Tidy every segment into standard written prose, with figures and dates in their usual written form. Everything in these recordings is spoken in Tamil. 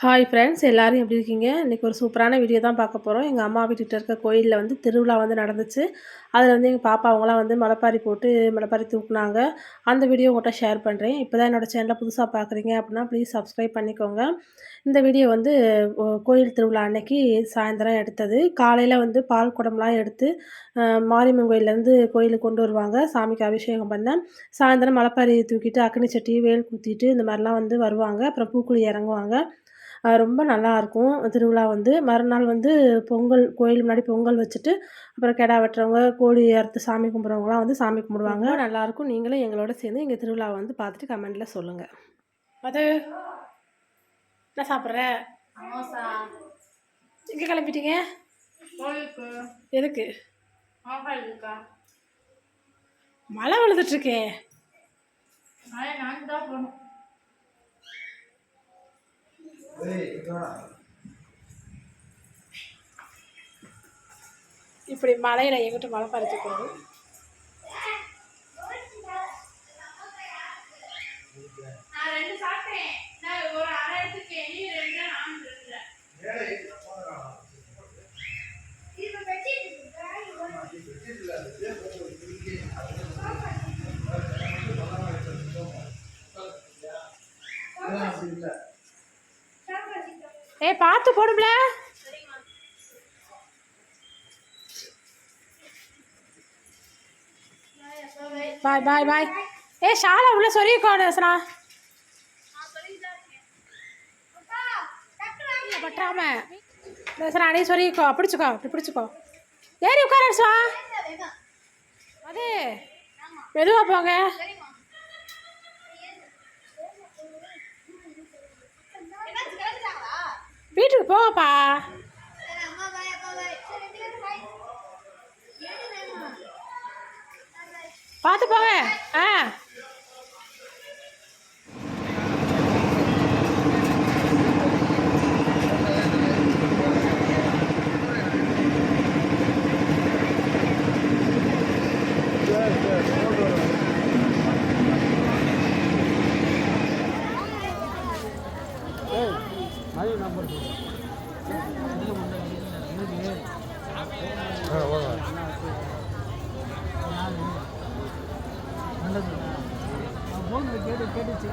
ஹாய் ஃப்ரெண்ட்ஸ் எல்லாரும் எப்படி இருக்கீங்க? இன்றைக்கி ஒரு சூப்பரான வீடியோ தான் பார்க்க போகிறோம். எங்கள் அம்மா வீட்டுக்கிட்ட இருக்க கோயிலில் வந்து திருவிழா வந்து நடந்துச்சு. அதில் வந்து எங்கள் பாப்பா அவங்களாம் வந்து முளைப்பாரி போட்டு முளைப்பாரி தூக்குனாங்க. அந்த வீடியோ உங்கள்கிட்ட ஷேர் பண்ணுறேன். இப்போ தான் என்னோடய சேனலை புதுசாக பார்க்குறீங்க அப்படின்னா ப்ளீஸ் சப்ஸ்கிரைப் பண்ணிக்கோங்க. இந்த வீடியோ வந்து கோயில் திருவிழா அன்னைக்கு சாயந்தரம் எடுத்தது. காலையில் வந்து பால் குடம்லாம் எடுத்து மாரியம்மன் கோயிலேருந்து கோயிலுக்கு கொண்டு வருவாங்க. சாமிக்கு அபிஷேகம் பண்ண சாயந்தரம் முளைப்பாரி தூக்கிட்டு அக்னி சட்டி வேல் குத்திட்டு இந்த மாதிரிலாம் வந்து வருவாங்க. அப்புறம் பூக்குழி இறங்குவாங்க. ரொம்ப நல்லாயிருக்கும் திருவிழா வந்து. மறுநாள் வந்து பொங்கல் கோயில் முன்னாடி பொங்கல் வச்சுட்டு, அப்புறம் கிடா வெட்டுறவங்க, கோழி அறுத்து சாமி கும்பிட்றவங்கலாம் வந்து சாமி கும்பிடுவாங்க. ரொம்ப நல்லாயிருக்கும். நீங்களும் எங்களோட சேர்ந்து எங்கள் திருவிழாவை வந்து பார்த்துட்டு கமெண்ட்டில் சொல்லுங்கள். அது என்ன சாப்பிட்ற? சமோசா. எங்கே கிளம்பிட்டீங்க? கோயிலுக்கு. எதுக்கு? கோயிலுக்கா? மழை விழுதுட்ருக்கே. மழை நான் தான் போகணும். இப்படி மழையில் எங்கிட்ட மழை பறிச்சுக்கணும். நான் 2 சாப்பிட்டேன். நான் ஒரு அரை எடுத்துக்கேன். நீ 2 நான் 2. இது வெச்சி ஏய் பார்த்து போடும்ல. பாய் பாய் பாய். ஏய் ஷாலா உள்ள சொல்லிக்கோ நேசனா. பற்றாம நேசனா நீ சொல்லிக்கோ. பிடிச்சிக்கோ, அப்படி பிடிச்சிக்கோ. ஏறி உட்காரா. அது மெதுவா போங்க. வீட்டுக்கு போங்கப்பா. பார்த்து போங்க. ஆ கேட்டுச்சு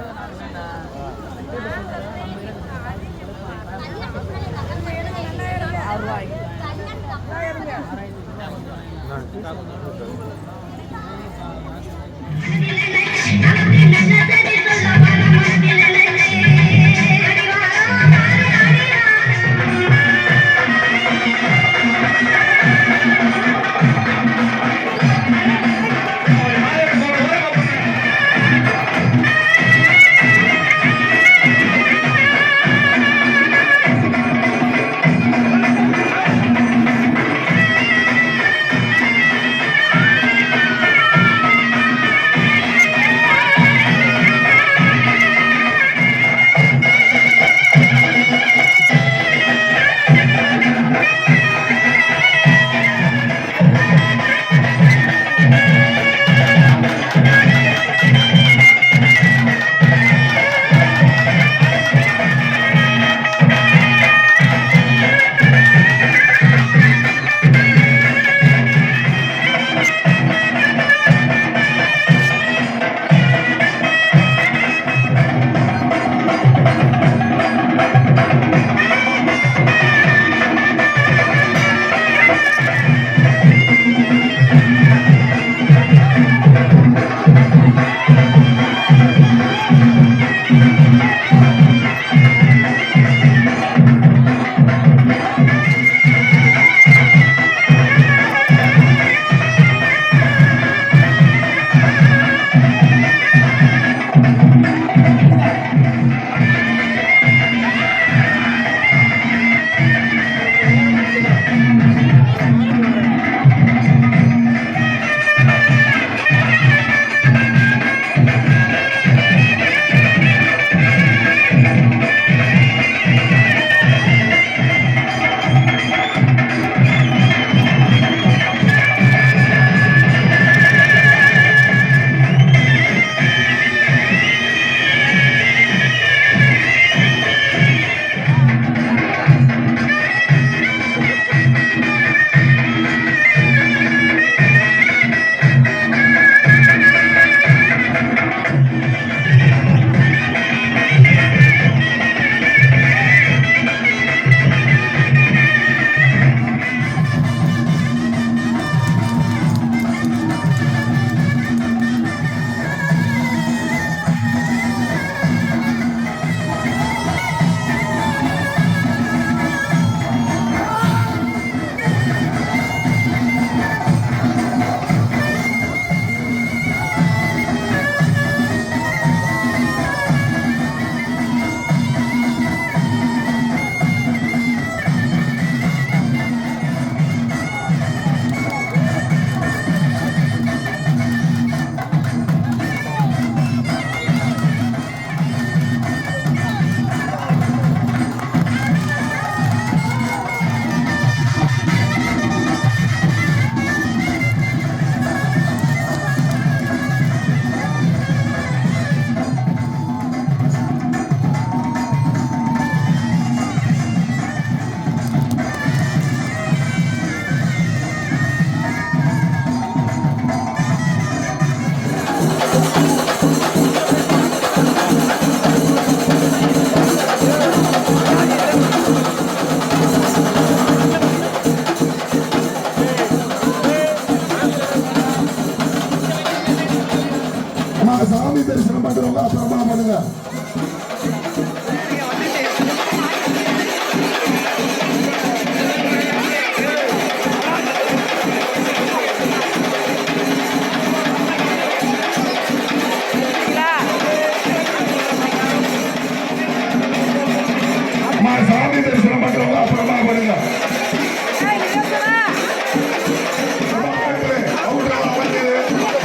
சாமி தரிசனம் பண்றவங்க அப்புறமா வருங்க.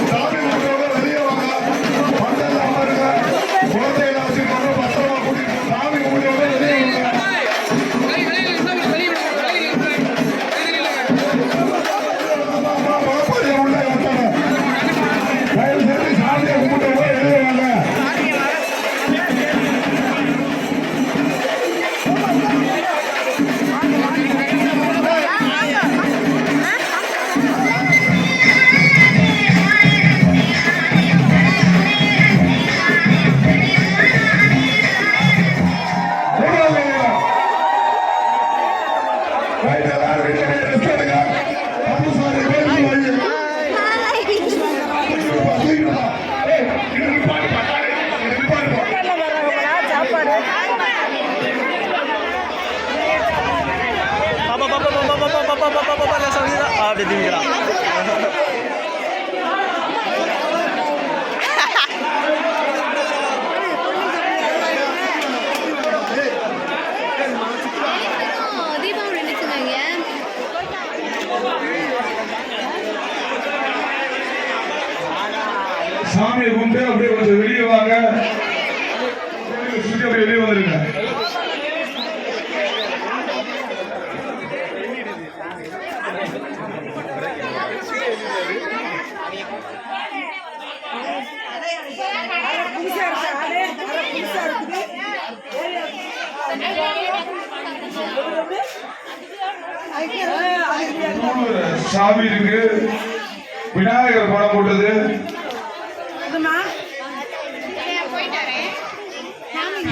சாமி கும்பிட்டவங்க வெளியே வாங்க. பந்தல்ல அமருங்க. குழந்தைகளை வச்சுக்கோங்க. பத்திரமா கூட்டிட்டு சாமி கும்பிட்டவங்க வெளியே வாங்க. மலைப்பாதையை உள்ள கட்டணும். தயவு செய்து சாமியை கும்பிட்டவங்க வெளியே வாங்க. Dia tinggal. தீபாவளி நினைச்சுங்க. சாமியை கும்பிட்டு அப்படியே கொஞ்சம் வெளியே வாங்க. சுத்தி அப்படியே வெளியே வந்துருங்க. சாமி இருக்கு. விநாயகர் படம் போட்டது.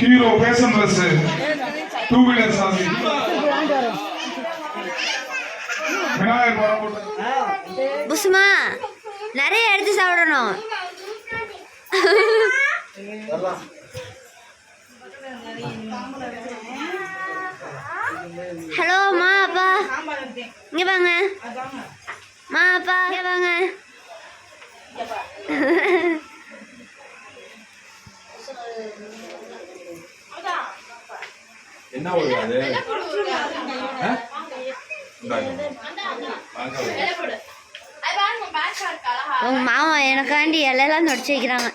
ஹீரோ பேசன் பஸ் 2 வீலர் சாமி. விநாயகர் படம் போட்டது. புசுமா நிறைய எடுத்து சாப்பிடணும். ஹலோ மா அப்பா இங்க வாங்க. மா அப்பா இங்க வாங்க. என்ன ஒரு அது உங்க மாமா எனக்காண்டி இலையெல்லாம் நொடிச்சு வைக்கிறாங்க.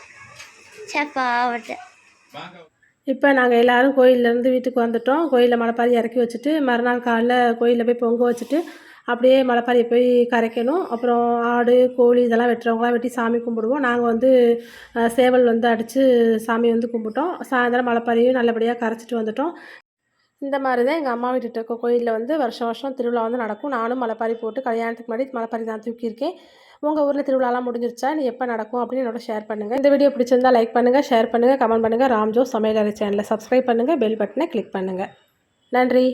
சேப்பா அவட்ட இப்போ நாங்கள் எல்லோரும் கோயிலேருந்து வீட்டுக்கு வந்துட்டோம். கோயிலில் மலைப்பாரி இறக்கி வச்சுட்டு மறுநாள் காலைல கோயிலில் போய் பொங்க வச்சுட்டு அப்படியே மலைப்பாரியை போய் கரைக்கணும். அப்புறம் ஆடு கோழி இதெல்லாம் வெட்டுறவங்களாம் வெட்டி சாமி கும்பிடுவோம். நாங்கள் வந்து சேவல் வந்து அடித்து சாமி வந்து கும்பிட்டோம். சாயந்தரம் மலைப்பாரியும் நல்லபடியாக கரைச்சிட்டு வந்துட்டோம். இந்த மாதிரி தான் எங்கள் அம்மா வீட்டுகிட்ட இருக்க கோயிலில் வந்து வருஷம் வருஷம் திருவிழா வந்து நடக்கும். நானும் மலைப்பாரி போட்டு கல்யாணத்துக்கு முன்னாடி மலைப்பாரி தான் தூக்கியிருக்கேன். உங்கள் ஊரில் திருவிழாலாம் முடிஞ்சிருச்சா, நீ எப்போ நடக்கும் அப்படின்னு என்னோட ஷேர் பண்ணுங்கள். இந்த வீடியோ பிடிச்சிருந்தால் லைக் பண்ணுங்கள், ஷேர் பண்ணுங்கள், கமெண்ட் பண்ணுங்கள். ராம்ஜோ சமையலறை சேனலை சப்ஸ்கிரைப் பண்ணுங்கள், பெல் பட்டனை கிளிக் பண்ணுங்கள். நன்றி.